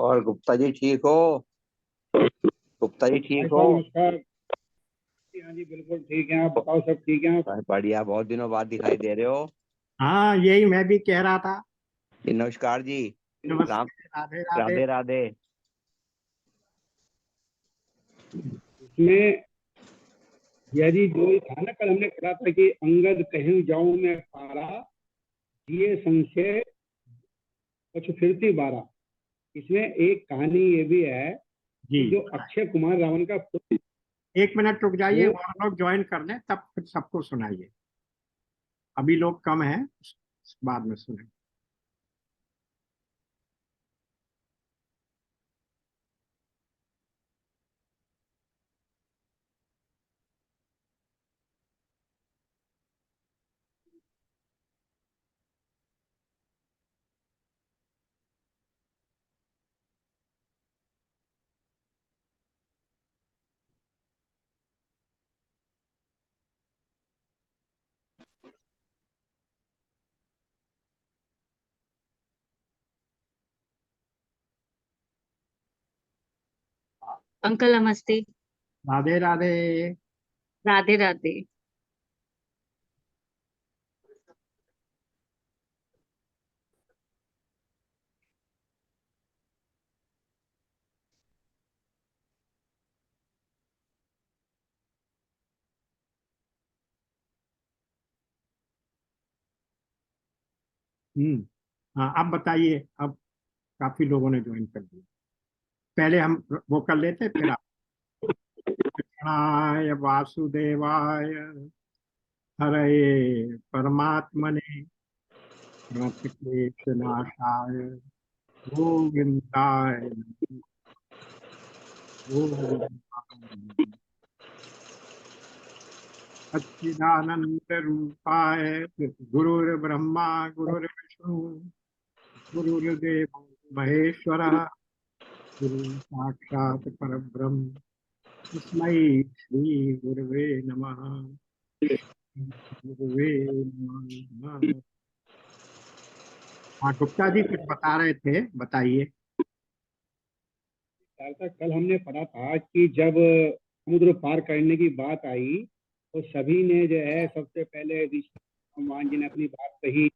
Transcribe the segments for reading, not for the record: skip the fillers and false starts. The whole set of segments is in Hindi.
और गुप्ता जी ठीक हो? गुप्ता जी भाई ठीक हो? साहब नमस्कार। हाँ जी बिल्कुल ठीक है। आप बताओ, सब ठीक है आप? बस बढ़िया, बहुत दिनों बाद दिखाई दे रहे हो। हाँ, यही मैं भी कह रहा था। जी, नमस्कार जी। राम। नमस्ते, राधे राधे। राधे राधे। इसमें यह जी जो था ना, कल हमने पढ़ा था कि अंगद कहीं जाऊं मैं पारा, ये संशय कुछ फिरती बारा। इसमें एक कहानी ये भी है जी, कि जो अक्षय कुमार रावण का पुत्र, एक मिनट रुक जाइए, वो और लोग ज्वाइन कर लें तब फिर सबको सुनाइए। अभी लोग कम हैं, बाद में सुने। अंकल नमस्ते। राधे राधे। राधे राधे। हाँ, अब बताइए। अब काफी लोगों ने ज्वाइन कर दिया। पहले हम वो कर लेते, फिर आप। कृष्णाय वासुदेवाय हरये परमात्मने प्रणतक्लेशनाशाय गोविंदाय नमः। गोविंदाय सच्चिदानंद रूपाय गुरुर्ब्रह्मा गुरुर्विष्णु गुरुर्देव महेश्वरः गुरु साक्षात् परब्रह्म तस्मै श्री गुरुवे नमः। गुरुवे नमः। हाँ, गुप्ता जी कुछ बता रहे थे, बताइए। कल हमने पढ़ा था कि जब समुद्र पार करने की बात आई तो सभी ने जो है सबसे पहले ऋषि हनुमान जी ने अपनी बात कही।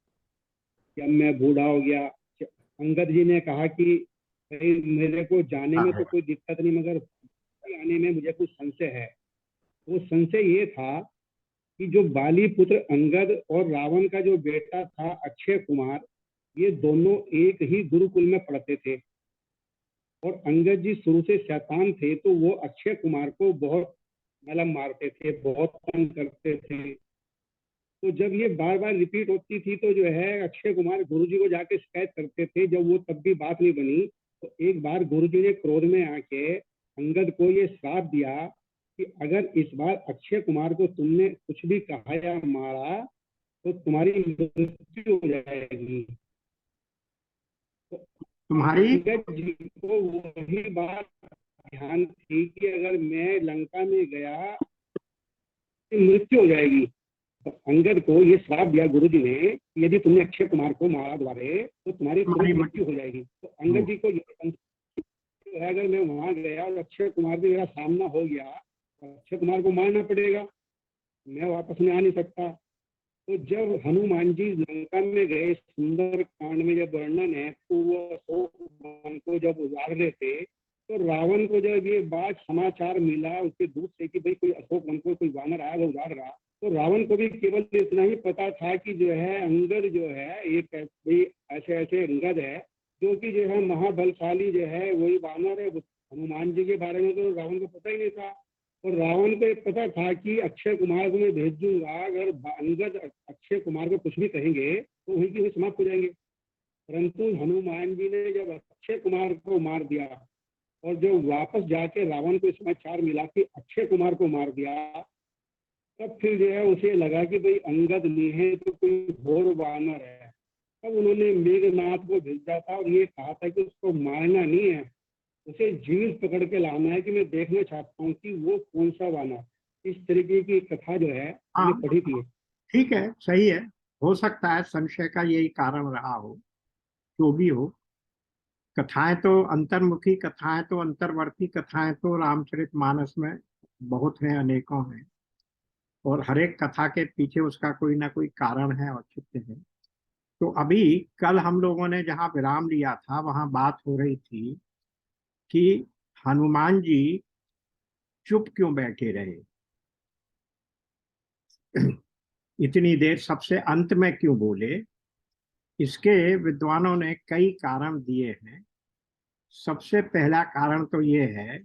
जब मैं बूढ़ा हो गया, अंगद जी ने कहा कि भाई मेरे को जाने में तो कोई दिक्कत नहीं, मगर आने में मुझे कुछ संशय है। वो संशय ये था कि जो बाली पुत्र अंगद और रावण का जो बेटा था अक्षय कुमार, ये दोनों एक ही गुरुकुल में पढ़ते थे। और अंगद जी शुरू से शैतान थे, तो वो अक्षय कुमार को बहुत मलम मारते थे, बहुत तंग करते थे। तो जब ये बार बार रिपीट होती थी तो जो है अक्षय कुमार गुरुजी को जाके शिकायत करते थे। जब वो तब भी बात नहीं बनी, तो एक बार गुरुजी ने क्रोध में आके अंगद को ये श्राप दिया कि अगर इस बार अक्षय कुमार को तुमने कुछ भी कहा या मारा तो तुम्हारी मृत्यु हो जाएगी। तो तुम्हारी अंगद जी को वही बात ध्यान थी कि अगर मैं लंका में गया तो मृत्यु हो जाएगी। तो अंगद को ये श्राप दिया गुरुजी ने कि यदि तुमने अक्षय कुमार को मारा दोबारे तो तुम्हारी तुरंत मृत्यु हो जाएगी। तो अंगद जी को ये है अगर मैं वहां गया और अक्षय कुमार से मेरा सामना हो गया तो अक्षय कुमार को मारना पड़ेगा, मैं वापस में आ नहीं सकता। तो जब हनुमान जी लंका में गए, सुंदर कांड में जब वर्णन है, तो वो अशोक वन को जब उजाड़ रहे थे तो रावण को जब ये बात समाचार मिला उसके दूत से कि भाई कोई अशोक वन को कोई वानर आया वो उजाड़ रहा, तो रावण को भी केवल इतना ही पता था कि जो है अंगद जो है एक भाई ऐसे ऐसे अंगद है जो कि जो है महाबलशाली जो है वही वानर है। हनुमान जी के बारे में तो रावण को पता ही नहीं था। और रावण को एक पता था कि अक्षय कुमार को मैं भेज दूंगा, अगर अंगद अक्षय कुमार को कुछ भी कहेंगे तो वहीं की वहीं समाप्त हो जाएंगे। परंतु हनुमान जी ने जब अक्षय कुमार को मार दिया और जो वापस जाके रावण को समाचार मिला कि अक्षय कुमार को मार दिया, तब फिर जो है उसे लगा कि भाई अंगद नहीं है तो कोई घोर वानर है। तब उन्होंने मेघनाथ को भेजा था और ये कहा था कि उसको मारना नहीं है, उसे जीवित पकड़ के लाना है कि मैं देखना चाहता हूँ कि वो कौन सा वानर। इस तरीके की कथा जो है हाँ, हमने पढ़ी थी। ठीक है, सही है। हो सकता है संशय का यही कारण रहा हो, जो भी हो। कथाएं तो अंतर्मुखी कथाएं तो अंतर्वर्ती कथाएं तो रामचरितमानस में बहुत हैं, अनेकों हैं, और हर एक कथा के पीछे उसका कोई ना कोई कारण है, औचित्य है। तो अभी कल हम लोगों ने जहाँ विराम लिया था वहां बात हो रही थी कि हनुमान जी चुप क्यों बैठे रहे, इतनी देर सबसे अंत में क्यों बोले। इसके विद्वानों ने कई कारण दिए हैं। सबसे पहला कारण तो ये है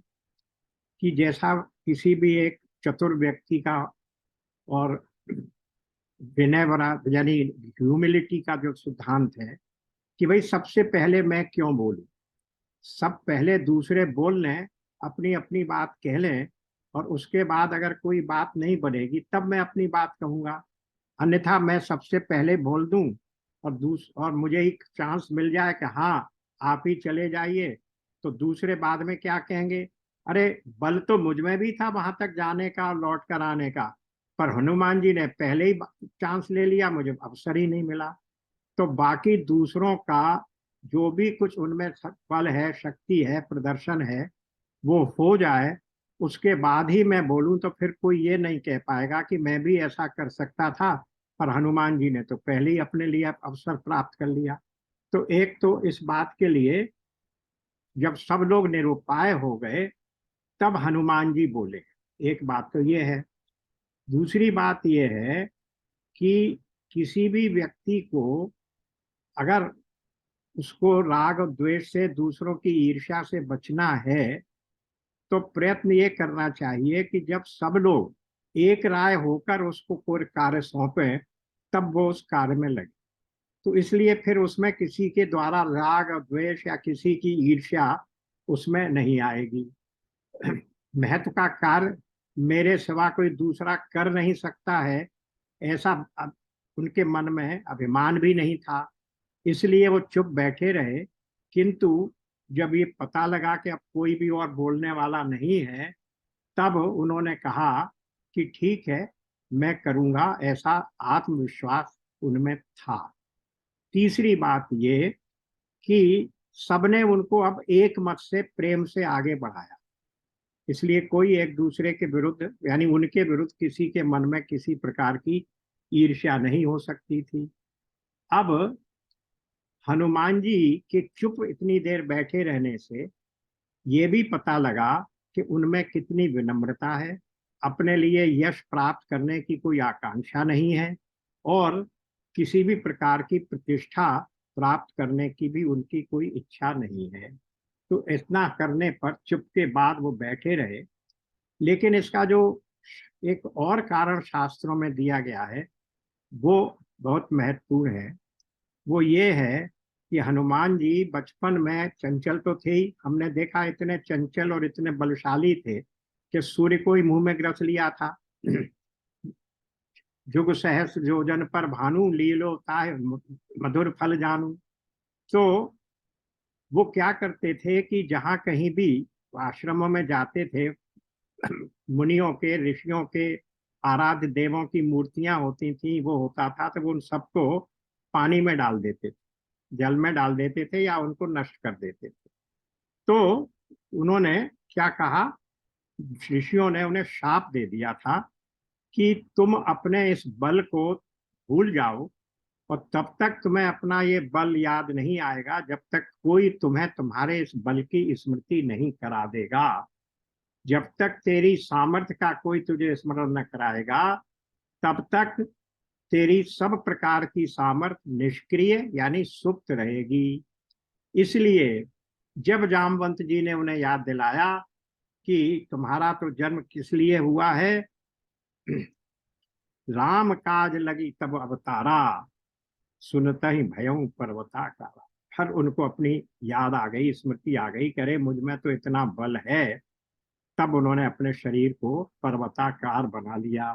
कि जैसा किसी भी एक चतुर व्यक्ति का और विनय वरा यानी ह्यूमिलिटी का जो सिद्धांत है कि भाई सबसे पहले मैं क्यों बोलूं, सब पहले दूसरे बोल लें, अपनी अपनी बात कह लें, और उसके बाद अगर कोई बात नहीं बनेगी तब मैं अपनी बात कहूंगा। अन्यथा मैं सबसे पहले बोल दूं और मुझे एक चांस मिल जाए कि हाँ आप ही चले जाइए, तो दूसरे बाद में क्या कहेंगे, अरे बल तो मुझ में भी था वहां तक जाने का और लौट कर आने का, पर हनुमान जी ने पहले ही चांस ले लिया, मुझे अवसर ही नहीं मिला। तो बाकी दूसरों का जो भी कुछ उनमें बल है, शक्ति है, प्रदर्शन है, वो हो जाए, उसके बाद ही मैं बोलूं, तो फिर कोई ये नहीं कह पाएगा कि मैं भी ऐसा कर सकता था, पर हनुमान जी ने तो पहले ही अपने लिए अवसर प्राप्त कर लिया। तो एक तो इस बात के लिए जब सब लोग निरुपाय हो गए तब हनुमान जी बोले, एक बात तो ये है। दूसरी बात ये है कि किसी भी व्यक्ति को अगर उसको राग और द्वेष से, दूसरों की ईर्ष्या से बचना है, तो प्रयत्न ये करना चाहिए कि जब सब लोग एक राय होकर उसको कोई कार्य सौंपे तब वो उस कार्य में लगे। तो इसलिए फिर उसमें किसी के द्वारा राग और द्वेष या किसी की ईर्ष्या उसमें नहीं आएगी। महत्व का कार्य मेरे सिवा कोई दूसरा कर नहीं सकता है, ऐसा उनके मन में अभिमान भी नहीं था, इसलिए वो चुप बैठे रहे। किंतु जब ये पता लगा कि अब कोई भी और बोलने वाला नहीं है, तब उन्होंने कहा कि ठीक है मैं करूंगा, ऐसा आत्मविश्वास उनमें था। तीसरी बात ये कि सबने उनको अब एक मत से प्रेम से आगे बढ़ाया, इसलिए कोई एक दूसरे के विरुद्ध यानी उनके विरुद्ध किसी के मन में किसी प्रकार की ईर्ष्या नहीं हो सकती थी। अब हनुमान जी के चुप इतनी देर बैठे रहने से ये भी पता लगा कि उनमें कितनी विनम्रता है, अपने लिए यश प्राप्त करने की कोई आकांक्षा नहीं है, और किसी भी प्रकार की प्रतिष्ठा प्राप्त करने की भी उनकी कोई इच्छा नहीं है। तो इतना करने पर चुप के बाद वो बैठे रहे। लेकिन इसका जो एक और कारण शास्त्रों में दिया गया है वो बहुत महत्वपूर्ण है। वो ये है कि हनुमान जी बचपन में चंचल तो थे ही, हमने देखा इतने चंचल और इतने बलशाली थे कि सूर्य को ही मुंह में ग्रस लिया था। जुग सहस योजन पर भानु लीलो ताहि मधुर फल जानू। तो वो क्या करते थे कि जहाँ कहीं भी आश्रमों में जाते थे, मुनियों के, ऋषियों के, आराध्य देवों की मूर्तियां होती थी, वो होता था, तो वो उन सबको पानी में डाल देते थे, जल में डाल देते थे या उनको नष्ट कर देते थे। तो उन्होंने क्या कहा, ऋषियों ने उन्हें शाप दे दिया था कि तुम अपने इस बल को भूल जाओ, और तब तक तुम्हें अपना ये बल याद नहीं आएगा जब तक कोई तुम्हें तुम्हारे इस बल की स्मृति नहीं करा देगा। जब तक तेरी सामर्थ्य का कोई तुझे स्मरण न कराएगा तब तक तेरी सब प्रकार की सामर्थ्य निष्क्रिय यानी सुप्त रहेगी। इसलिए जब जामवंत जी ने उन्हें याद दिलाया कि तुम्हारा तो जन्म किस लिए हुआ है, राम काज लगी तब अवतारा, सुनता ही भयं पर्वताकारा। फिर उनको अपनी याद आ गई, स्मृति आ गई, करे मुझ में तो इतना बल है। तब उन्होंने अपने शरीर को पर्वताकार बना लिया।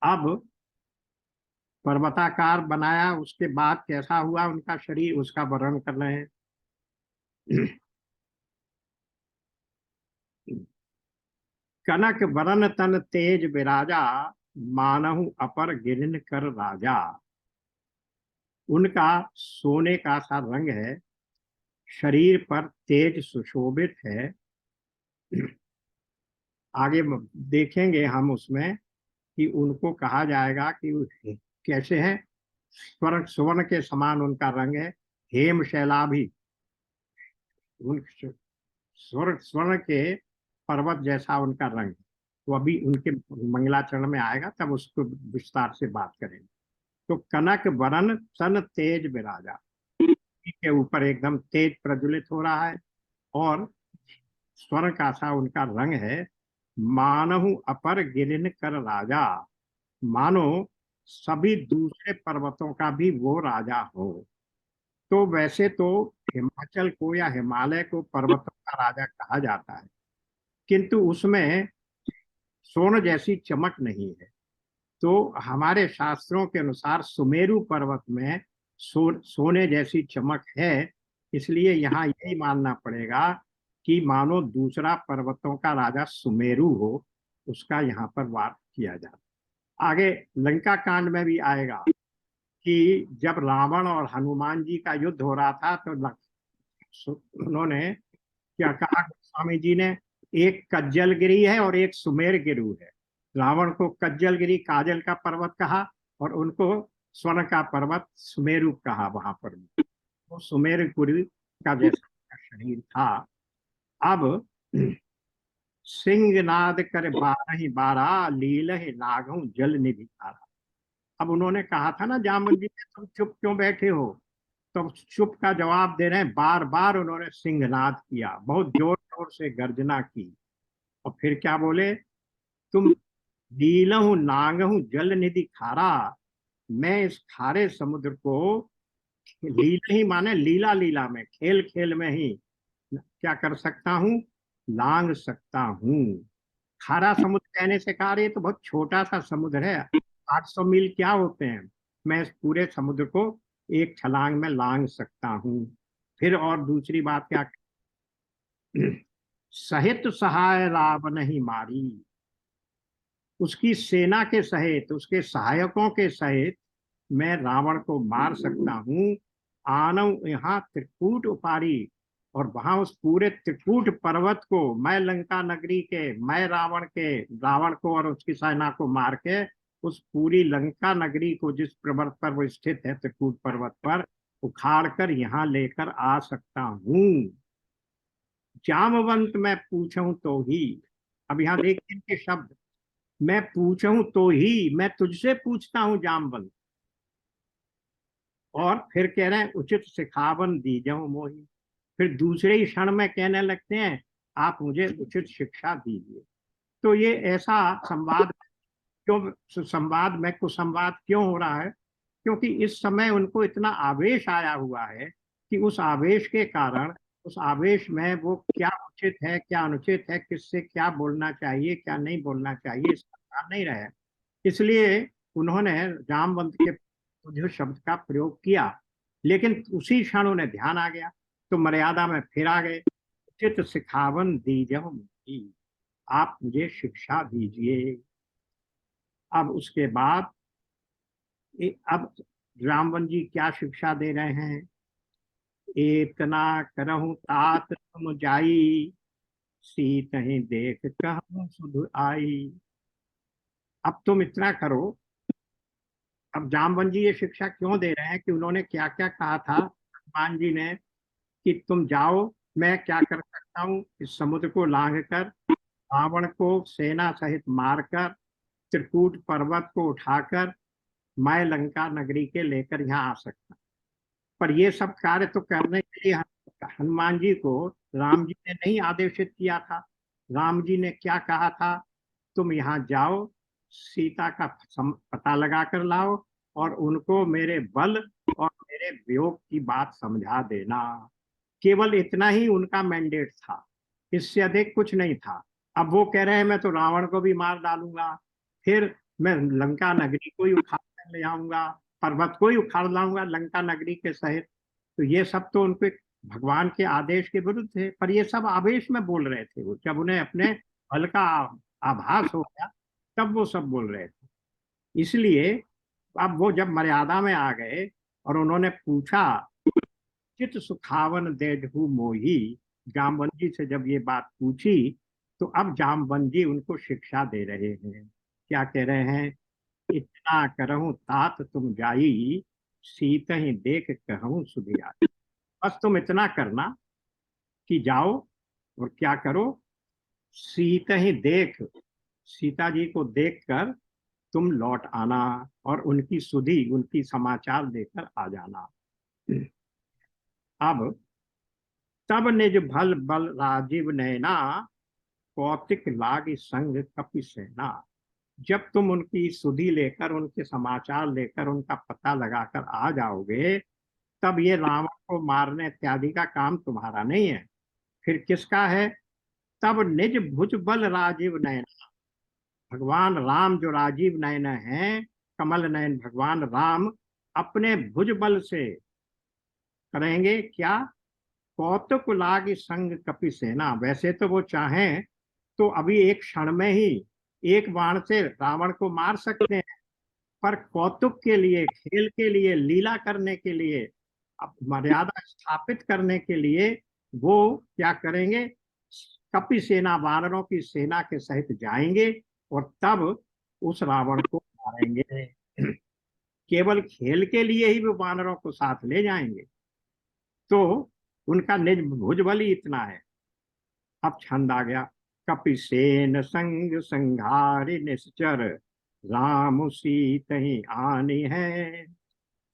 अब पर्वताकार बनाया, उसके बाद कैसा हुआ उनका शरीर, उसका वर्णन कर रहे हैं। कनक वरन तन तेज विराजा, मानहु अपर गिरिन कर राजा। उनका सोने का सा रंग है, शरीर पर तेज सुशोभित है। आगे देखेंगे हम उसमें कि उनको कहा जाएगा कि कैसे है। स्वर्ण स्वर्ण के समान उनका रंग है। हेम शैलाभि, उन स्वर्ण स्वर्ण के पर्वत जैसा उनका रंग है। तो अभी उनके मंगलाचरण में आएगा, तब उसको विस्तार से बात करेंगे। तो कनक वरन सन तेज विराजा, के ऊपर एकदम तेज प्रज्वलित हो रहा है और स्वर्ण का सा उनका रंग है। मानहु अपर गिरिन कर राजा, मानो सभी दूसरे पर्वतों का भी वो राजा हो। तो वैसे तो हिमाचल को या हिमालय को पर्वतों का राजा कहा जाता है, किंतु उसमें सोने जैसी चमक नहीं है। तो हमारे शास्त्रों के अनुसार सुमेरु पर्वत में सोने जैसी चमक है। इसलिए यहाँ यही मानना पड़ेगा कि मानो दूसरा पर्वतों का राजा सुमेरु हो, उसका यहाँ पर वार किया जाता। आगे लंका कांड में भी आएगा कि जब रावण और हनुमान जी का युद्ध हो रहा था, तो उन्होंने क्या कहा स्वामी जी ने, एक कज्जलगिरी है और एक सुमेर गिरु है। रावण को कज्जलगिरी काजल का पर्वत कहा और उनको स्वर्ण का पर्वत सुमेरु कहा। वहां पर तो सुमेर गिरि का जैसा शरीर था। अब सिंहनाद कर बारहि बारा, लीलहि नागहु जल निधि धारा। अब उन्होंने कहा था ना जामवंत जी ने, तुम चुप क्यों बैठे हो? तो चुप का जवाब दे रहे हैं। बार बार उन्होंने सिंहनाद किया, बहुत जोर जोर से गर्जना की। और फिर क्या बोले, तुम लीलहु नागहु जल निधि खारा, मैं इस खारे समुद्र को लीला ही माने लीला लीला में, खेल खेल में ही क्या कर सकता हूँ, लांग सकता हूँ। खारा समुद्र कहने से कहा रही तो बहुत छोटा सा समुद्र है, 800 मील क्या होते हैं। मैं इस पूरे समुद्र को एक छलांग में लांग सकता हूँ। फिर और दूसरी बात क्या, सहित सहाय रावण ही मारी, उसकी सेना के सहित, उसके सहायकों के सहित मैं रावण को मार सकता हूँ। आनव यहाँ त्रिकूट उपारी, और वहां उस पूरे त्रिकूट पर्वत को मैं लंका नगरी के, मैं रावण को और उसकी सेना को मार के उस पूरी लंका नगरी को, जिस पर्वत पर वो स्थित है त्रिकूट पर्वत पर, उखाड़ कर यहाँ लेकर आ सकता हूँ। जामवंत मैं पूछूं तो ही, अब यहाँ देखिए इनके शब्द, मैं पूछूं तो ही, मैं तुझसे पूछता हूं जामवंत। और फिर कह रहे हैं उचित सिखावन दीजो मोही, फिर दूसरे ही क्षण में कहने लगते हैं आप मुझे उचित शिक्षा दीजिए। तो ये ऐसा संवाद क्यों, संवाद में कुसंवाद क्यों हो रहा है? क्योंकि इस समय उनको इतना आवेश आया हुआ है कि उस आवेश के कारण, उस आवेश में वो क्या उचित है क्या अनुचित है, किससे क्या बोलना चाहिए क्या नहीं बोलना चाहिए, इसका ध्यान नहीं रहे। इसलिए उन्होंने जामवंत के जो शब्द का प्रयोग किया, लेकिन उसी क्षण उन्हें ध्यान आ गया तो मर्यादा में फिर आ गए। उचित सिखावन दीजो मोही, आप मुझे शिक्षा दीजिए। अब उसके बाद अब रामवन जी क्या शिक्षा दे रहे हैं, इतना करहूं तात तुम जाई, सीत ही देख कहूं सुध आई। अब तुम इतना करो। अब जामवन जी ये शिक्षा क्यों दे रहे हैं कि उन्होंने क्या क्या कहा था हनुमान जी ने, कि तुम जाओ, मैं क्या कर सकता हूँ, इस समुद्र को लांघ कर रावण को सेना सहित मारकर त्रिकूट पर्वत को उठाकर मैं लंका नगरी के लेकर यहाँ आ सकता। पर ये सब कार्य तो करने के लिए हनुमान जी को राम जी ने नहीं आदेशित किया था। राम जी ने क्या कहा था, तुम यहाँ जाओ, सीता का पता लगा कर लाओ और उनको मेरे बल और मेरे वियोग की बात समझा देना। केवल इतना ही उनका मैंडेट था, इससे अधिक कुछ नहीं था। अब वो कह रहे हैं मैं तो रावण को भी मार डालूंगा, फिर मैं लंका नगरी को ही उखाड़ कर ले आऊंगा, पर्वत को ही उखाड़ लाऊंगा लंका नगरी के सहित। तो ये सब तो उनके भगवान के आदेश के विरुद्ध थे, पर ये सब आवेश में बोल रहे थे। वो जब उन्हें अपने बल का आभास हो गया तब वो सब बोल रहे थे। इसलिए अब वो जब मर्यादा में आ गए और उन्होंने पूछा चित सुखावन देहु मोही। जामवंत जी से जब ये बात पूछी तो अब जामवंत जी उनको शिक्षा दे रहे हैं। क्या कह रहे हैं? इतना करहूं तात तुम जाई, सीत ही देख कहूं सुधि आई। बस तुम इतना करना कि जाओ और क्या करो, सीत ही देख, सीता जी को देखकर तुम लौट आना और उनकी सुधि, उनकी समाचार लेकर आ जाना। अब तब निज भल बल राजीव नैना, कौतिक लाग संग कपि सेना। जब तुम उनकी सुधि लेकर, उनके समाचार लेकर, उनका पता लगाकर आ जाओगे, तब ये रावण को मारने इत्यादि का काम तुम्हारा नहीं है। फिर किसका है? तब निज भुज बल राजीव नयना। भगवान राम जो राजीव नयन है, कमल नयन भगवान राम अपने भुज बल से करेंगे क्या? कौतुक लाग संग कपि सेना। वैसे तो वो चाहें तो अभी एक क्षण में ही एक बाण से रावण को मार सकते हैं, पर कौतुक के लिए, खेल के लिए, लीला करने के लिए, अब मर्यादा स्थापित करने के लिए वो क्या करेंगे? कपि सेना, वानरों की सेना के सहित जाएंगे और तब उस रावण को मारेंगे। केवल खेल के लिए ही वो वानरों को साथ ले जाएंगे। तो उनका निज भुजबल ही इतना है। अब छंद आ गया। कपिसेन संग संघारि निश्चर, राम सीत ही आनी है।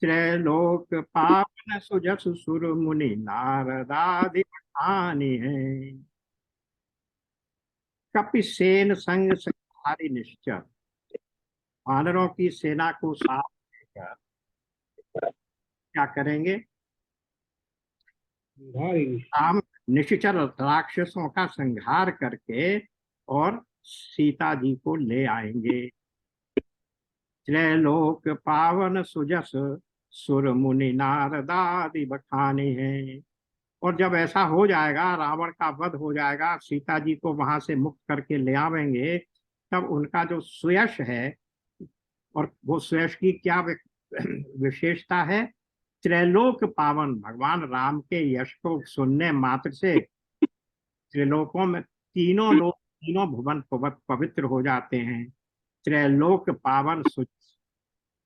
त्रैलोक पावन सुजस सुर मुनि, नारदादि आनी है। कपिसेन संग संघारि निश्चर, वानरों की सेना को साथ लेकर क्या करेंगे? भारी राम निश्चर राक्षसों का संहार करके और सीता जी को ले आएंगे। त्रैलोक पावन सुजस, सुर मुनि नारदादि बखाने हैं। और जब ऐसा हो जाएगा, रावण का वध हो जाएगा, सीता जी को वहां से मुक्त करके ले आवेंगे, तब उनका जो सुयश है, और वो सुयश की क्या विशेषता है? त्रैलोक पावन, भगवान राम के यश को सुनने मात्र से त्रिलोकों में तीनों लोक, तीनों भुवन पवित्र हो जाते हैं। त्रैलोक पावन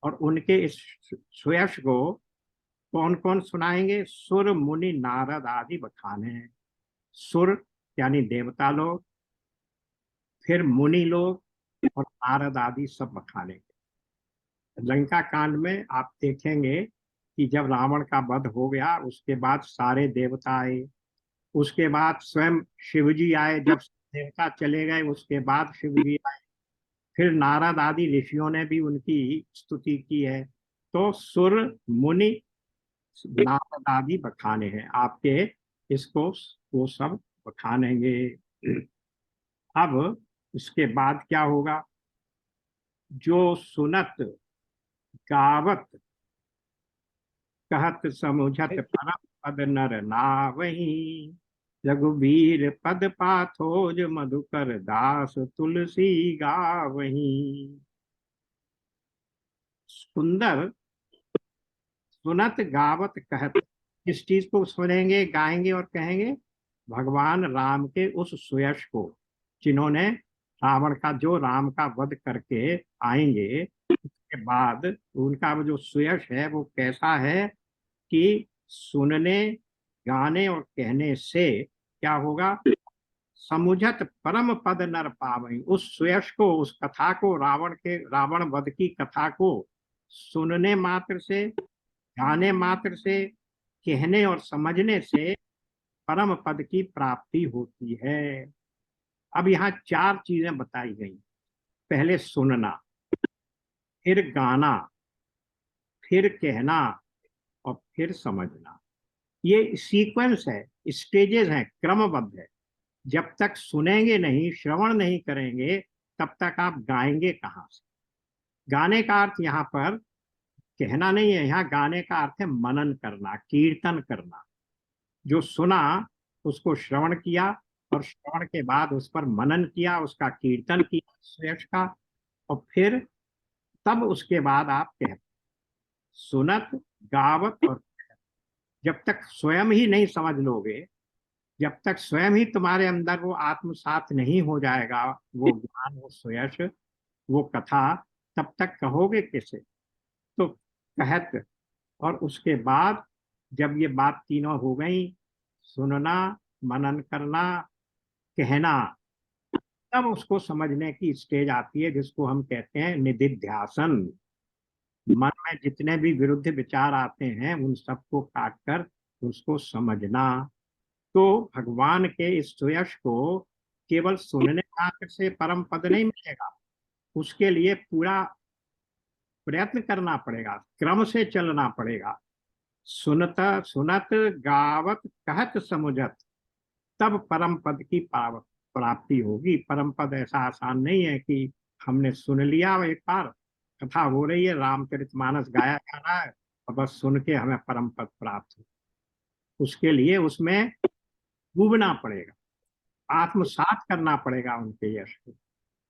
और उनके इस सुयश को कौन कौन सुनाएंगे? सुर मुनि नारद आदि बखाने। सुर यानी देवता लोग, फिर मुनि लोग और नारद आदि सब बखाने। लंका कांड में आप देखेंगे कि जब रावण का वध हो गया, उसके बाद सारे देवता आए, उसके बाद स्वयं शिव जी आए। जब देवता चले गए उसके बाद शिव जी आए, फिर नारद आदि ऋषियों ने भी उनकी स्तुति की है। तो सुर मुनि नारद आदि बखाने हैं आपके, इसको वो सब बखानेंगे। अब इसके बाद क्या होगा? जो सुनत गावत कहत समुझत, परम पद नर नावही। रघुवीर पद पाथोज, मधुकर दास तुलसी गावही। सुंदर सुनत गावत कहत, किस चीज को सुनेंगे, गाएंगे और कहेंगे? भगवान राम के उस सुयश को, जिन्होंने रावण का, जो राम का वध करके आएंगे, उसके बाद उनका वो जो सुयश है वो कैसा है कि सुनने, गाने और कहने से क्या होगा? समुझत परम पद नर पावई। उस सुयश को, उस कथा को, रावण वध की कथा को सुनने मात्र से, गाने मात्र से, कहने और समझने से परम पद की प्राप्ति होती है। अब यहाँ चार चीजें बताई गई। पहले सुनना, फिर गाना, फिर कहना और फिर समझना। ये सीक्वेंस है, स्टेजेस हैं, क्रमबद्ध है। जब तक सुनेंगे नहीं, श्रवण नहीं करेंगे, तब तक आप गाएंगे कहाँ से? गाने का अर्थ यहाँ पर कहना नहीं है, यहाँ गाने का अर्थ है मनन करना, कीर्तन करना। जो सुना उसको श्रवण किया और श्रवण के बाद उस पर मनन किया, उसका कीर्तन किया श्रेष्ठ का, और फिर तब उसके बाद आप कहते सुनत गावत और कहत। जब तक स्वयं ही नहीं समझ लोगे, जब तक स्वयं ही तुम्हारे अंदर वो आत्मसात नहीं हो जाएगा, वो ज्ञान, वो सुयश, वो कथा, तब तक कहोगे कैसे? तो कहत, और उसके बाद जब ये बात तीनों हो गई, सुनना, मनन करना, कहना, तब उसको समझने की स्टेज आती है जिसको हम कहते हैं निधिध्यासन। मन में जितने भी विरुद्ध विचार आते हैं उन सबको काट कर उसको समझना। तो भगवान के इस सुयश को केवल सुनने मात्र से परम पद नहीं मिलेगा, उसके लिए पूरा प्रयत्न करना पड़ेगा, क्रम से चलना पड़ेगा। सुनत सुनत गावत कहत समुझत, तब परम पद की प्राप्ति होगी। परम पद ऐसा आसान नहीं है कि हमने सुन लिया, एक बार कथा हो रही है, रामचरितमानस गाया जा रहा है और बस सुन के हमें परम पद प्राप्त हो। उसके लिए उसमें डूबना पड़ेगा, आत्मसात करना पड़ेगा उनके यश को,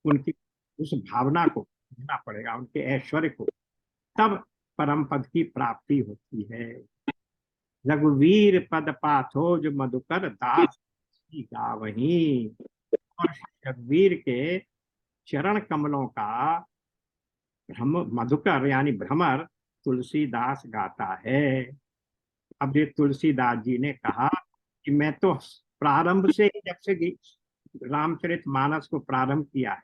उनकी उस भावना को समझना पड़ेगा, उनके ऐश्वर्य को, तब परम पद की प्राप्ति होती है। रघुवीर पद पाथो जो मधुकर दास की गावहीं, और रघुवीर के चरण कमलों का मधुकर यानी भ्रमर तुलसीदास गाता है। अब ये तुलसीदास जी ने कहा कि मैं तो प्रारंभ से ही, जब से रामचरितमानस को प्रारंभ किया है,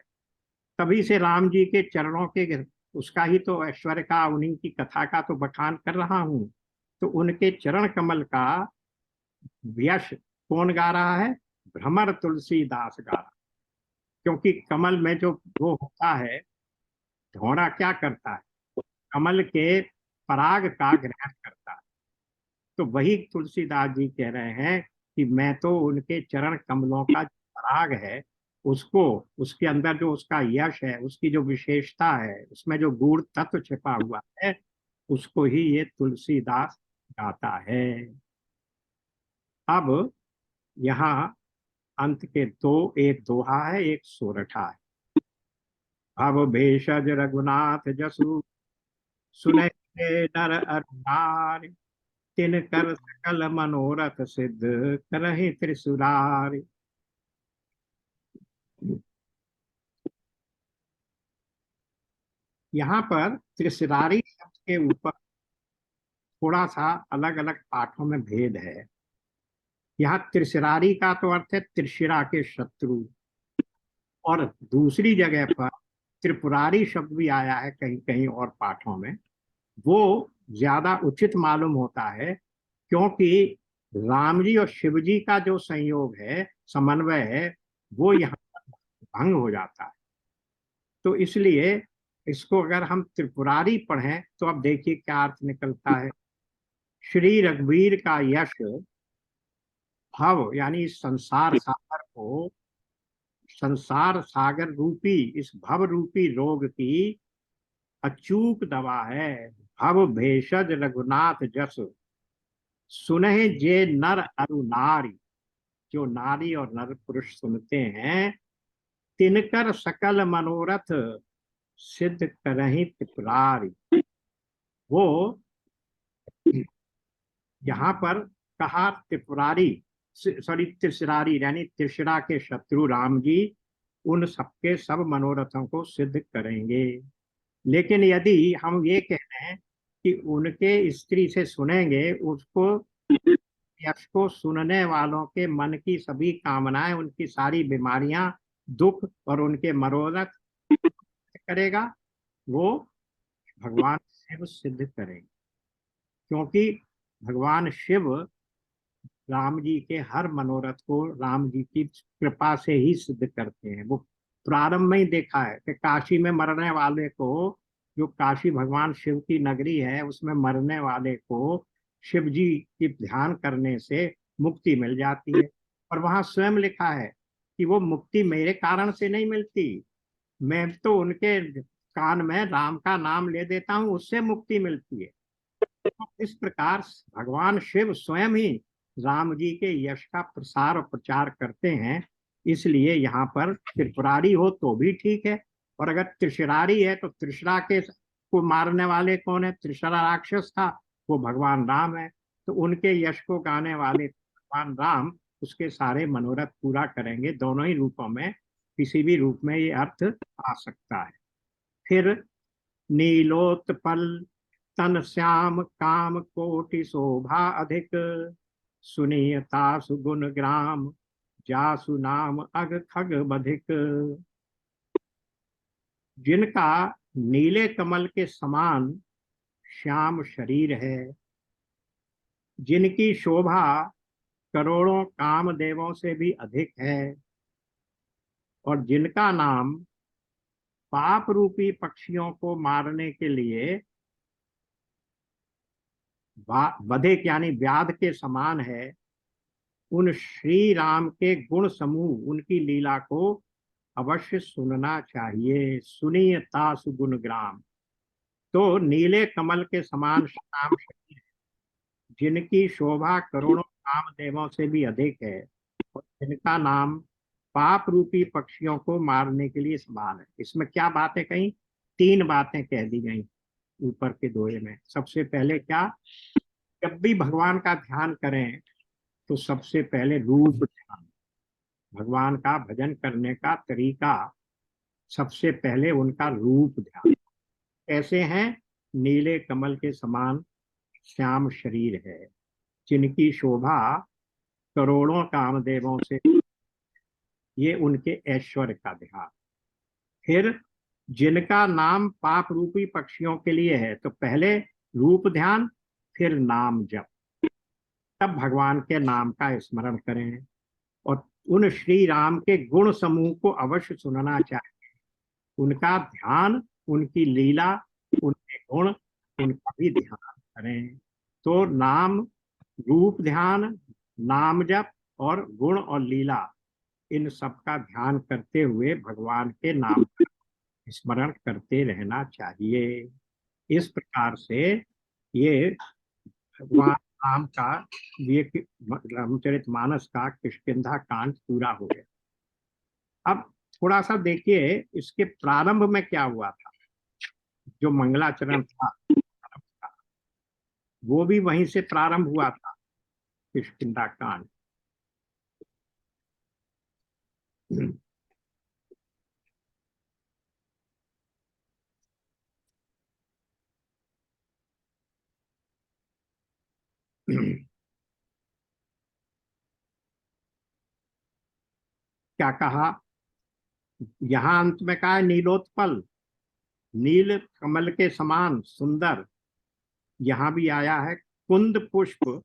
तभी से राम जी के चरणों के उसका ही तो ऐश्वर्य का, उन्हीं की कथा का तो बखान कर रहा हूं। तो उनके चरण कमल का यश कौन गा रहा है? भ्रमर तुलसीदास गा रहा, क्योंकि कमल में जो वो होता है, धौड़ा क्या करता है? कमल के पराग का ग्रहण करता है। तो वही तुलसीदास जी कह रहे हैं कि मैं तो उनके चरण कमलों का जो पराग है, उसको, उसके अंदर जो उसका यश है, उसकी जो विशेषता है, उसमें जो गूढ़ तत्व छिपा हुआ है, उसको ही ये तुलसीदास गाता है। अब यहाँ अंत के दो, एक दोहा है, एक सोरठा है। भव भेषज रघुनाथ जसु, सुने नर अर नारी, तिन कर सकल मनोरथ सिद्ध, करहि त्रिसुरारी। यहाँ पर त्रिसुरारी शब्द के ऊपर थोड़ा सा अलग अलग पाठों में भेद है। यहाँ त्रिसुरारी का तो अर्थ है त्रिशिरा के शत्रु, और दूसरी जगह पर त्रिपुरारी शब्द भी आया है कहीं कहीं और पाठों में। वो ज्यादा उचित मालूम होता है, क्योंकि राम जी और शिव जी का जो संयोग है, समन्वय है, वो यहाँ भंग हो जाता है। तो इसलिए इसको अगर हम त्रिपुरारी पढ़ें तो अब देखिए क्या अर्थ निकलता है। श्री रघुवीर का यश भव यानी इस संसार सागर को, संसार सागर रूपी इस भव रूपी रोग की अचूक दवा है। भव भेषज रघुनाथ जस, सुनहि जे नर अरु नारी, जो नारी और नर पुरुष सुनते हैं, तिनकर सकल मनोरथ सिद्ध करहि त्रिपुरारी। वो यहाँ पर कहा त्रिपुरारी, सॉरी त्रिशरारी, यानी त्रिशरा के शत्रु राम जी उन सबके सब मनोरथों को सिद्ध करेंगे। लेकिन यदि हम ये कह रहे हैं कि उनके स्त्री से सुनेंगे, उसको, यश को सुनने वालों के मन की सभी कामनाएं, उनकी सारी बीमारियां, दुख और उनके मनोरथ करेगा, वो भगवान शिव सिद्ध करेंगे। क्योंकि भगवान शिव राम जी के हर मनोरथ को राम जी की कृपा से ही सिद्ध करते हैं। वो प्रारंभ में ही देखा है कि काशी में मरने वाले को, जो काशी भगवान शिव की नगरी है, उसमें मरने वाले को शिव जी की ध्यान करने से मुक्ति मिल जाती है। और वहां स्वयं लिखा है कि वो मुक्ति मेरे कारण से नहीं मिलती, मैं तो उनके कान में राम का नाम ले देता हूँ, उससे मुक्ति मिलती है। तो इस प्रकार भगवान शिव स्वयं ही राम जी के यश का प्रसार और प्रचार करते हैं। इसलिए यहाँ पर त्रिपुरारी हो तो भी ठीक है, और अगर त्रिशरारी है तो त्रिशरा के को मारने वाले कौन है? त्रिशरा राक्षस था, वो भगवान राम है। तो उनके यश को गाने वाले भगवान राम उसके सारे मनोरथ पूरा करेंगे। दोनों ही रूपों में, किसी भी रूप में ये अर्थ आ सकता है। फिर नीलोत्पल तन श्याम काम कोटि शोभा अधिक, सुनीयता सुगुण ग्राम जासु नाम अग खग बधिक। जिनका नीले कमल के समान श्याम शरीर है, जिनकी शोभा करोड़ों कामदेवों से भी अधिक है, और जिनका नाम पाप रूपी पक्षियों को मारने के लिए बधिक यानी व्याध के समान है, उन श्री राम के गुण समूह, उनकी लीला को अवश्य सुनना चाहिए। सुनिए तासु गुण ग्राम। तो नीले कमल के समान श्याम शरीर, जिनकी शोभा करोड़ों कामदेवों से भी अधिक है, और जिनका नाम पाप रूपी पक्षियों को मारने के लिए समान है। इसमें क्या बातें कही? 3 बातें कह दी गई ऊपर के दोहे में। सबसे पहले क्या, जब भी भगवान का ध्यान करें तो सबसे पहले रूप ध्यान, भगवान का भजन करने का तरीका, सबसे पहले उनका रूप ध्यान। कैसे हैं? नीले कमल के समान श्याम शरीर है, जिनकी शोभा करोड़ों कामदेवों से, ये उनके ऐश्वर्य का ध्यान। फिर जिनका नाम पाप रूपी पक्षियों के लिए है, तो पहले रूप ध्यान, फिर नाम जप, तब भगवान के नाम का स्मरण करें। और उन श्री राम के गुण समूह को अवश्य सुनना चाहिए। उनका ध्यान, उनकी लीला, उनके गुण, उनका भी ध्यान करें। तो नाम, रूप ध्यान, नाम जप और गुण और लीला, इन सब का ध्यान करते हुए भगवान के नाम का स्मरण करते रहना चाहिए। इस प्रकार से ये भगवान राम का, ये रामचरितमानस का किष्किंधा कांड पूरा हो गया। अब थोड़ा सा देखिए इसके प्रारंभ में क्या हुआ था। जो मंगलाचरण था वो भी वहीं से प्रारंभ हुआ था, किष्किंधा कांड। क्या कहा यहां अंत में? कहा नीलोत्पल, नील कमल के समान सुंदर। यहां भी आया है कुंद पुष्प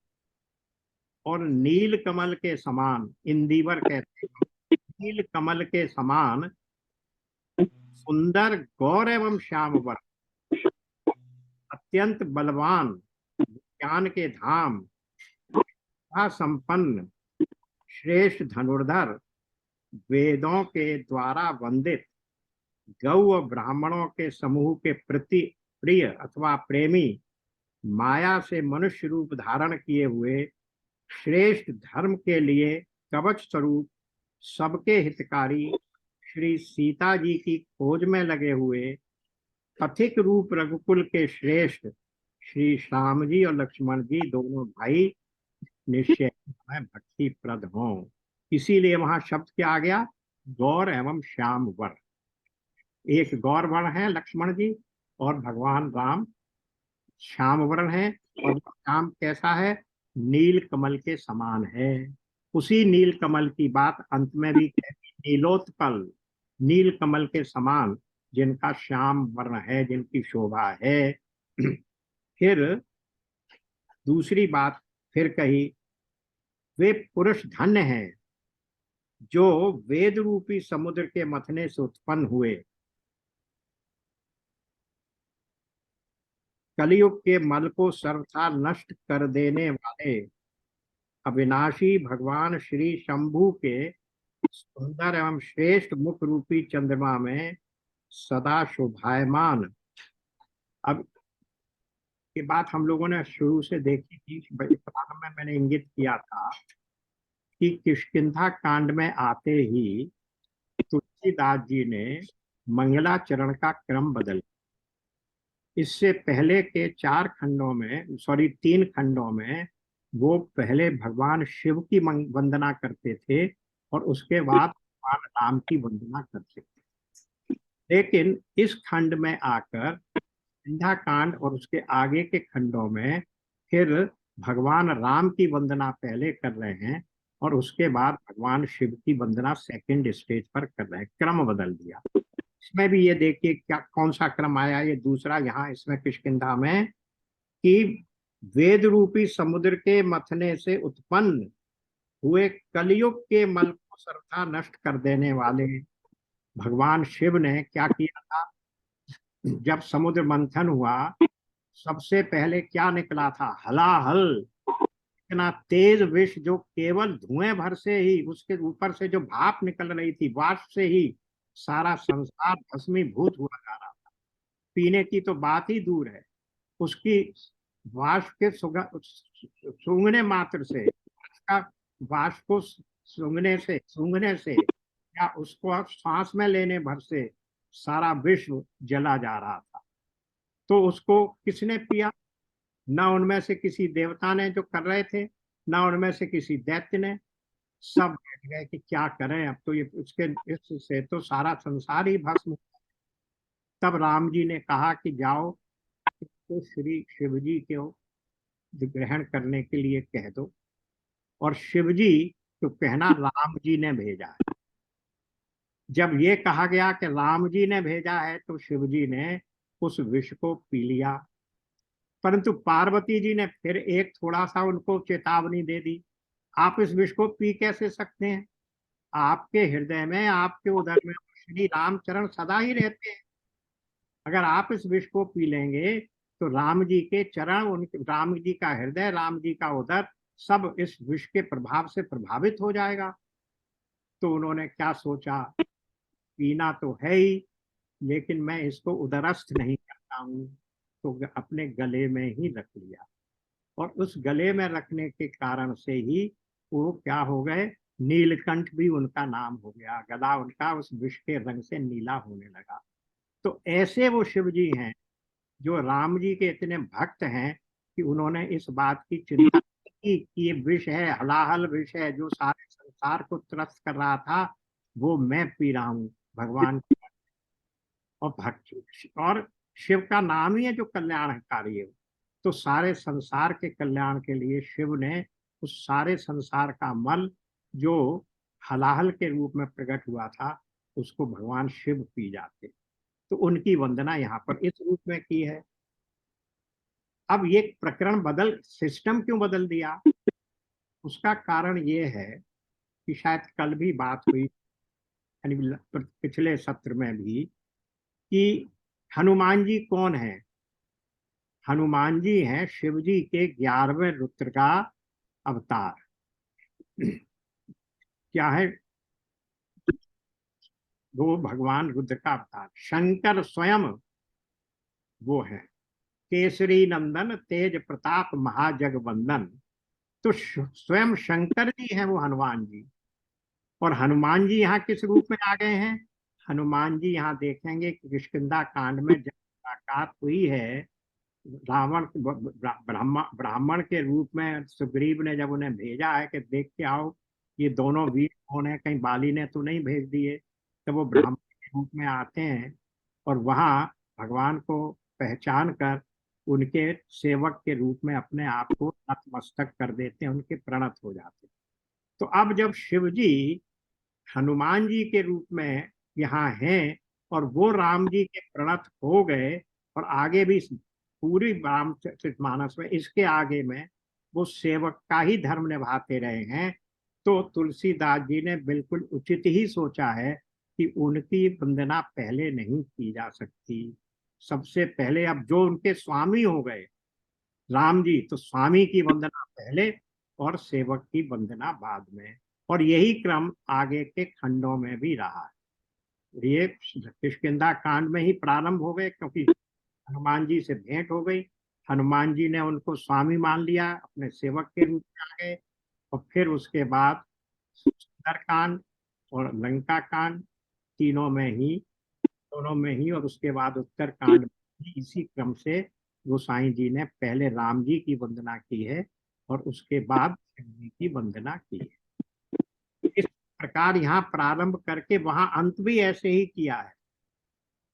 और नील कमल के समान, इंदिवर कहते हैं। नील कमल के समान सुंदर गौर एवं श्याम वर, अत्यंत बलवान, ज्ञान के धाम, संपन्न, श्रेष्ठ धनुर्धर, वेदों के द्वारा वंदित, गौ ब्राह्मणों के समूह के प्रति प्रिय अथवा प्रेमी, माया से मनुष्य रूप धारण किए हुए, श्रेष्ठ धर्म के लिए कवच स्वरूप, सबके हितकारी, श्री सीता जी की खोज में लगे हुए, पथिक रूप रघुकुल के श्रेष्ठ श्री श्याम जी और लक्ष्मण जी दोनों भाई निश्चय में भक्ति प्रद हों। इसीलिए वहां शब्द क्या आ गया? गौर एवं श्याम वर। एक गौर वर्ण है लक्ष्मण जी, और भगवान राम श्याम वर्ण है। और श्याम कैसा है? नील कमल के समान है। उसी नील कमल की बात अंत में भी कहती, नीलोत्पल, नील कमल के समान जिनका श्याम वर्ण है, जिनकी शोभा है। फिर दूसरी बात फिर कही, वे पुरुष धन्य हैं जो वेद रूपी समुद्र के मथने से उत्पन्न हुए, कलयुग के मल को सर्वथा नष्ट कर देने वाले अविनाशी भगवान श्री शंभु के सुंदर एवं श्रेष्ठ मुख रूपी चंद्रमा में सदा शोभायमान। अब ये बात हम लोगों ने शुरू से देखी थी, प्रारंभ में मैंने इंगित किया था कि किष्किंधा कांड में आते ही तुलसीदास जी ने मंगलाचरण का क्रम बदल। इससे पहले के 3 खंडों में वो पहले भगवान शिव की वंदना करते थे और उसके बाद भगवान राम की वंदना करते थे। लेकिन इस खंड में आकर संध्या कांड और उसके आगे के खंडों में फिर भगवान राम की वंदना पहले कर रहे हैं और उसके बाद भगवान शिव की वंदना सेकंड स्टेज पर कर रहे हैं। क्रम बदल दिया। इसमें भी ये देखिए क्या कौन सा क्रम आया। ये दूसरा यहाँ इसमें किष्किंधा में कि वेद रूपी समुद्र के मथने से उत्पन्न हुए कलयुग के मल को सर्वथा नष्ट कर देने वाले भगवान शिव ने क्या किया था। जब समुद्र मंथन हुआ सबसे पहले क्या निकला था, हलाहल। इतना तेज विष जो केवल धुएं भर से ही, उसके ऊपर से जो भाप निकल रही थी, वाष्प से ही सारा संसार भस्मीभूत हुआ जा रहा था। पीने की तो बात ही दूर है, उसकी वाष्प के सूंघने मात्र से, उसका वाष्प को सूंघने से या उसको अब सांस में लेने भर से सारा विश्व जला जा रहा था। तो उसको किसने पिया? ना उनमें से किसी देवता ने जो कर रहे थे, ना उनमें से किसी दैत्य ने। सब बैठ गए कि क्या करें, अब तो ये उसके इससे तो सारा संसार ही भस्म। तब राम जी ने कहा कि जाओ तो श्री शिव जी को ग्रहण करने के लिए कह दो। और शिव जी तो कहना राम जी ने भेजा है। जब ये कहा गया कि राम जी ने भेजा है तो शिव जी ने उस विष को पी लिया। परंतु पार्वती जी ने फिर एक थोड़ा सा उनको चेतावनी दे दी, आप इस विष को पी कैसे सकते हैं? आपके हृदय में, आपके उदर में श्री रामचरण सदा ही रहते हैं। अगर आप इस विष को पी लेंगे तो राम जी के चरण, उनके राम जी का हृदय, राम जी का उदर सब इस विष के प्रभाव से प्रभावित हो जाएगा। तो उन्होंने क्या सोचा, पीना तो है ही लेकिन मैं इसको उदरस्थ नहीं करता हूँ, तो अपने गले में ही रख लिया। और उस गले में रखने के कारण से ही वो क्या हो गए, नीलकंठ भी उनका नाम हो गया। गला उनका उस विष के रंग से नीला होने लगा। तो ऐसे वो शिव जी हैं जो राम जी के इतने भक्त हैं कि उन्होंने इस बात की चिंता की कि ये विष है, हलाहल विष है जो सारे संसार को त्रस्त कर रहा था, वो मैं पी रहा हूँ भगवान। और भक्त और शिव का नाम ही है जो कल्याणकारी है। तो सारे संसार के कल्याण के लिए शिव ने उस सारे संसार का मल जो हलाहल के रूप में प्रकट हुआ था उसको भगवान शिव पी जाते। तो उनकी वंदना यहाँ पर इस रूप में की है। अब ये प्रकरण सिस्टम क्यों बदल दिया? उसका कारण ये है कि शायद कल भी बात हुई, यानी पिछले सत्र में भी, कि हनुमान जी कौन है? हनुमान जी हैं शिव जी के 11वें रुद्र का अवतार। क्या है वो? भगवान रुद्र का अवतार। शंकर स्वयं वो है, केसरी नंदन तेज प्रताप महाजगवंदन। तो स्वयं शंकर जी हैं वो हनुमान जी। और हनुमान जी यहाँ किस रूप में आ गए हैं? हनुमान जी यहाँ देखेंगे कि किष्किंधा कांड में जब मुलाकात हुई है रावण ब्राह्मण के रूप में, सुग्रीव ने जब उन्हें भेजा है कि देख के आओ ये दोनों वीर कौन है, कहीं बाली ने तो नहीं भेज दिए। तो वो ब्राह्मण के रूप में आते हैं और वहां भगवान को पहचान कर उनके सेवक के रूप में अपने आप को नतमस्तक कर देते हैं, उनके प्रणत हो जाते हैं। तो अब जब शिव जी हनुमान जी के रूप में यहाँ हैं और वो राम जी के प्रणत हो गए और आगे भी पूरी रामचरितमानस में इसके आगे में वो सेवक का ही धर्म निभाते रहे हैं, तो तुलसीदास जी ने बिल्कुल उचित ही सोचा है कि उनकी वंदना पहले नहीं की जा सकती। सबसे पहले अब जो उनके स्वामी हो गए राम जी, तो स्वामी की वंदना पहले और सेवक की वंदना बाद में। और यही क्रम आगे के खंडों में भी रहा है। ये किष्किंधा कांड में ही प्रारंभ हो गए क्योंकि हनुमान जी से भेंट हो गई, हनुमान जी ने उनको स्वामी मान लिया, अपने सेवक के रूप में आ गए। और फिर उसके बाद सुंदरकांड और लंका कांड, तीनों में ही, दोनों में ही, और उसके बाद उत्तरकांड में भी इसी क्रम से गोसाई जी ने पहले राम जी की वंदना की है और उसके बाद शिव जी की वंदना की है। इस प्रकार यहाँ प्रारंभ करके वहां अंत भी ऐसे ही किया है।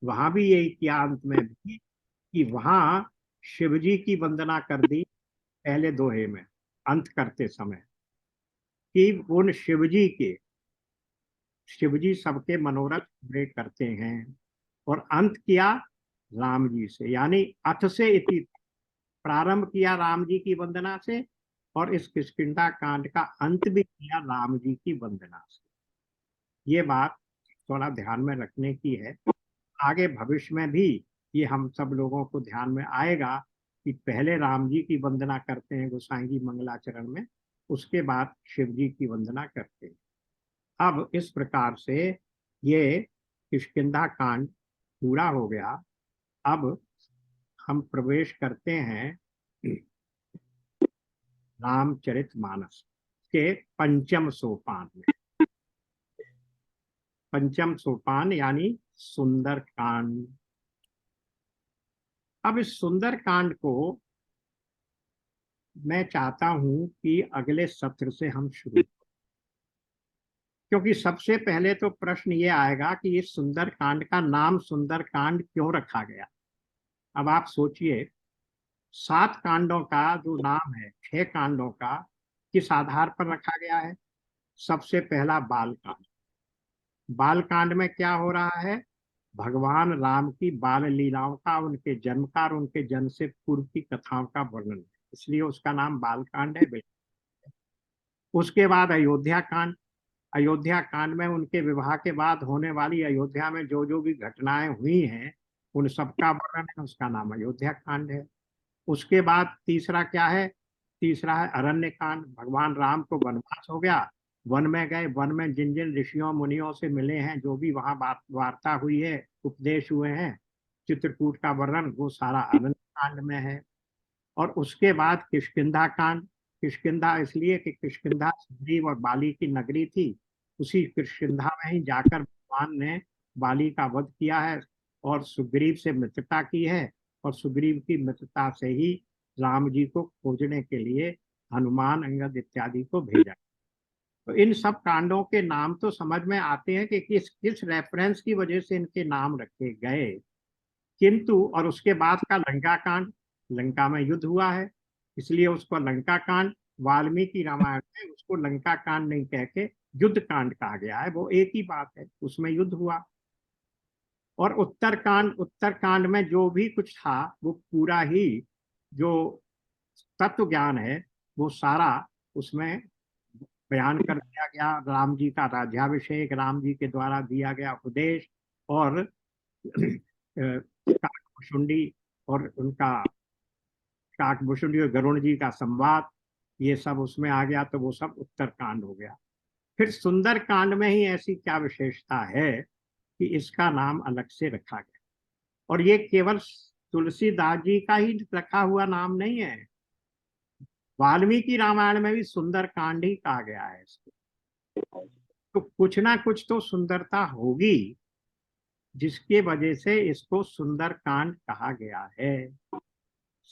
वहां भी यही किया अंत में भी, कि वहां शिव जी की वंदना कर दी पहले दोहे में अंत करते समय, कि उन शिव जी सबके मनोरथ पूरे करते हैं। और अंत किया राम जी से, यानी अथ से इति, प्रारंभ किया राम जी की वंदना से और इस किष्किंधा कांड का अंत भी किया राम जी की वंदना से। ये बात थोड़ा ध्यान में रखने की है। आगे भविष्य में भी ये हम सब लोगों को ध्यान में आएगा कि पहले राम जी की वंदना करते हैं गोसाई जी मंगलाचरण में, उसके बाद शिव जी की वंदना करते हैं। अब इस प्रकार से ये किष्किंधा कांड पूरा हो गया। अब हम प्रवेश करते हैं रामचरितमानस के पंचम सोपान में। पंचम सोपान यानी सुंदर कांड। अब इस सुंदर कांड को मैं चाहता हूं कि अगले सत्र से हम शुरू, क्योंकि सबसे पहले तो प्रश्न ये आएगा कि इस सुंदर कांड का नाम सुंदर कांड क्यों रखा गया। अब आप सोचिए, 7 कांडों का जो नाम है, 6 कांडों का किस आधार पर रखा गया है। सबसे पहला बाल कांड। बाल कांड में क्या हो रहा है, भगवान राम की बाल लीलाओं का, उनके जन्म का और उनके जन्म से पूर्व की कथाओं का वर्णन है, इसलिए उसका नाम बाल कांड है। उसके बाद अयोध्या कांड। अयोध्या कांड में उनके विवाह के बाद होने वाली अयोध्या में जो जो भी घटनाएं हुई हैं उन सबका वर्णन है, उसका नाम अयोध्या कांड है। उसके बाद तीसरा क्या है, तीसरा है अरण्य कांड। भगवान राम को वनवास हो गया, वन में गए, वन में जिन जिन ऋषियों मुनियों से मिले हैं, जो भी वहां बात वार्ता हुई है, उपदेश हुए हैं, चित्रकूट का वर्णन वो सारा अरण्य कांड में है। और उसके बाद किष्किंधा कांड। किष्किंधा इसलिए कि किष्किंधा सुग्रीव और बाली की नगरी थी, उसी किष्किंधा में ही जाकर भगवान ने बाली का वध किया है और सुग्रीव से मित्रता की है, और सुग्रीव की मित्रता से ही राम जी को खोजने के लिए हनुमान, अंगद इत्यादि को भेजा। तो इन सब कांडों के नाम तो समझ में आते हैं कि किस किस रेफरेंस की वजह से इनके नाम रखे गए, किंतु और उसके बाद का लंका कांड, लंका में युद्ध हुआ है इसलिए उसको लंका कांड, वाल्मीकि रामायण में उसको लंका कांड नहीं कह के युद्ध कांड कहा गया है, वो एक ही बात है, उसमें युद्ध हुआ। और उत्तर कांड में जो भी कुछ था वो पूरा ही जो तत्व ज्ञान है वो सारा उसमें बयान कर दिया गया। राम जी का राज्याभिषेक, राम जी के द्वारा दिया गया उपदेश और काकभूषुंडी और उनका काकभूषुंडी और गरुण जी का संवाद, ये सब उसमें आ गया, तो वो सब उत्तर कांड हो गया। फिर सुंदर कांड में ही ऐसी क्या विशेषता है कि इसका नाम अलग से रखा गया, और ये केवल तुलसीदास जी का ही रखा हुआ नाम नहीं है, वाल्मीकि रामायण में भी सुंदर कांड ही कहा गया है इसको। तो कुछ ना कुछ तो सुंदरता होगी जिसके वजह से इसको सुंदर कांड कहा गया है।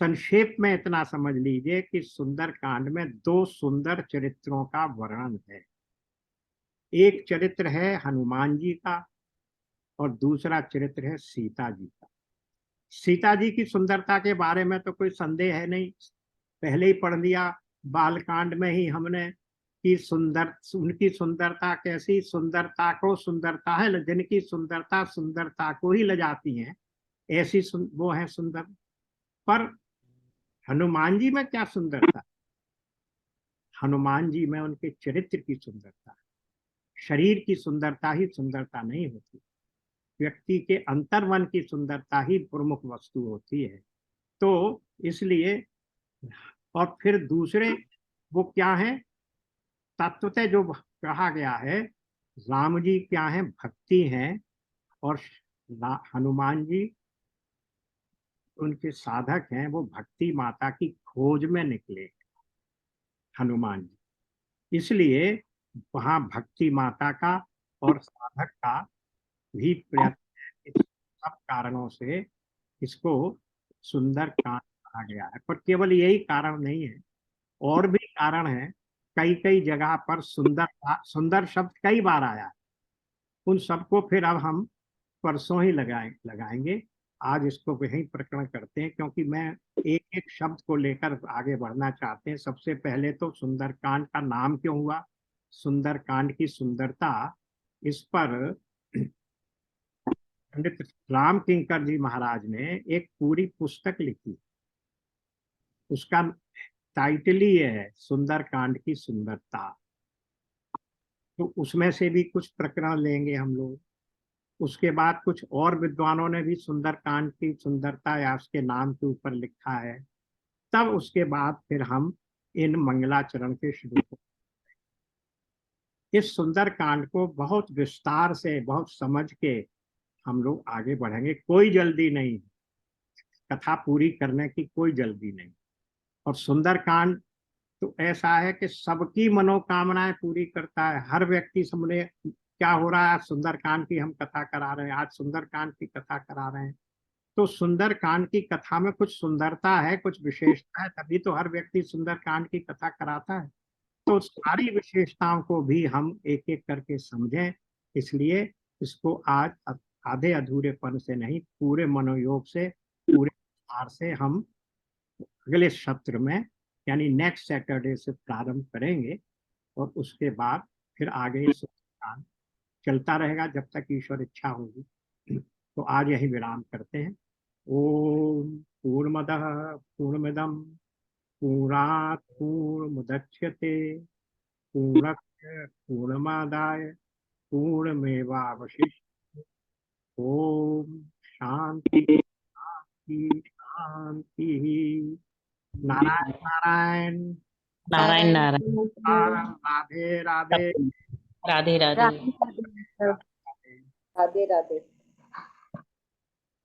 संक्षेप में इतना समझ लीजिए कि सुंदर कांड में 2 सुंदर चरित्रों का वर्णन है। एक चरित्र है हनुमान जी का और दूसरा चरित्र है सीता जी का। सीता जी की सुंदरता के बारे में तो कोई संदेह है नहीं, पहले ही पढ़ लिया बालकांड में ही हमने कि उनकी सुंदरता कैसी, सुंदरता को सुंदरता है, जिनकी सुंदरता सुंदरता को ही ले जाती है, ऐसी वो है सुंदर। पर हनुमान जी में क्या सुंदरता, हनुमान जी में उनके चरित्र की सुंदरता, शरीर की सुंदरता ही सुंदरता नहीं होती, व्यक्ति के अंतर्मन की सुंदरता ही प्रमुख वस्तु होती है। तो इसलिए, और फिर दूसरे वो क्या है, तत्वतः जो कहा गया है, राम जी क्या है, भक्ति हैं, और हनुमान जी उनके साधक हैं, वो भक्ति माता की खोज में निकले हनुमान जी, इसलिए वहां भक्ति माता का और साधक का भी प्रयत्न है। इस सब कारणों से इसको सुंदर कांड कहा गया है, पर केवल यही कारण नहीं है, और भी कारण है, कई कई जगह पर सुंदर सुंदर शब्द कई बार आया। उन सबको फिर अब हम परसों ही लगाएंगे। आज इसको यहीं प्रकरण करते हैं, क्योंकि मैं एक एक शब्द को लेकर आगे बढ़ना चाहते हैं। सबसे पहले तो सुंदरकांड का नाम क्यों हुआ, सुंदरकांड की सुंदरता, इस पर पंडित राम किंकर जी महाराज ने एक पूरी पुस्तक लिखी। उसका टाइटल ही है सुंदरकांड की सुंदरता। तो उसमें से भी कुछ प्रकरण लेंगे हम लोग। उसके बाद कुछ और विद्वानों ने भी सुंदरकांड की सुंदरता या उसके नाम के ऊपर लिखा है। तब उसके बाद फिर हम इन मंगलाचरण के शुरू को, इस सुंदरकांड को बहुत विस्तार से, बहुत समझ के हम लोग आगे बढ़ेंगे। कोई जल्दी नहीं, कथा पूरी करने की कोई जल्दी नहीं। और सुंदरकांड तो ऐसा है कि सबकी मनोकामनाएं पूरी करता है। हर व्यक्ति सामने क्या हो रहा है, सुंदरकांड की हम कथा करा रहे हैं, आज सुंदरकांड की कथा करा रहे हैं। तो सुंदरकांड की कथा में कुछ सुंदरता है, कुछ विशेषता है, तभी तो हर व्यक्ति सुंदरकांड की कथा कराता है। तो सारी विशेषताओं को भी हम एक एक करके समझें। इसलिए इसको आज आधे अधूरेपन से नहीं, पूरे मनोयोग से, पूरे विस्तार से हम अगले सत्र में यानी नेक्स्ट सैटरडे से प्रारंभ करेंगे। और उसके बाद फिर आगे सुंदरकांड चलता रहेगा जब तक ईश्वर इच्छा होगी। तो आज यही विराम करते हैं। ओम पूर्णमदः पूर्णमिदं पूर्णात् पूर्णमुदच्यते पूर्णस्य पूर्णमादाय पूर्णमेवावशिष्यते। ओम शांति शांति शांति। नारायण नारायण। नारायण नारायण। राधे राधे। राधे राधे। राधे राधे। राधे। राधे राधे।